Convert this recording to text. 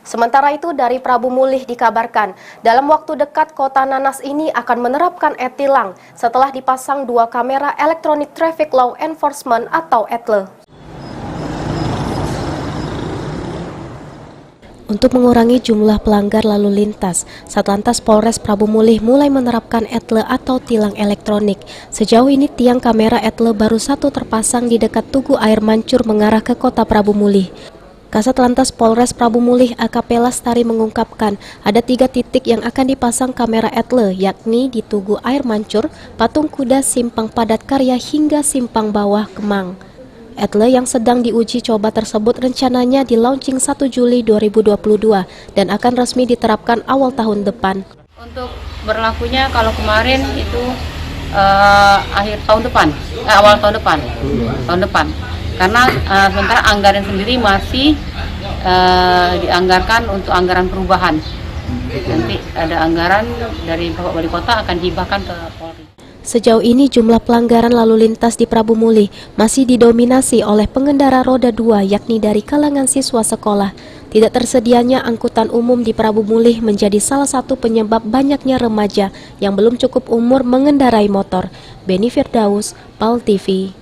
Sementara itu dari Prabu Mulih dikabarkan, dalam waktu dekat Kota Nanas ini akan menerapkan e-tilang setelah dipasang 2 kamera Electronic Traffic Law Enforcement atau ETLE. Untuk mengurangi jumlah pelanggar lalu lintas, Satlantas Polres Prabu Mulih mulai menerapkan ETLE atau tilang elektronik. Sejauh ini tiang kamera ETLE baru 1 terpasang di dekat Tugu Air Mancur mengarah ke Kota Prabu Mulih. Kasat Lantas Polres Prabu Mulih AKP Lastari mengungkapkan ada 3 titik yang akan dipasang kamera ETLE, yakni di Tugu Air Mancur, Patung Kuda, Simpang Padat Karya hingga Simpang Bawah Kemang. ETLE yang sedang diuji coba tersebut rencananya di launching 1 Juli 2022 dan akan resmi diterapkan awal tahun depan. Untuk berlakunya kalau kemarin itu akhir tahun depan, awal tahun depan. Karena sementara anggaran sendiri masih dianggarkan untuk anggaran perubahan. Nanti ada anggaran dari Bapak Wali Kota akan dihibahkan ke Polri. Sejauh ini jumlah pelanggaran lalu lintas di Prabu Mulih masih didominasi oleh pengendara roda 2 yakni dari kalangan siswa sekolah. Tidak tersedianya angkutan umum di Prabu Mulih menjadi salah satu penyebab banyaknya remaja yang belum cukup umur mengendarai motor. Beni Firdaus, PAL TV.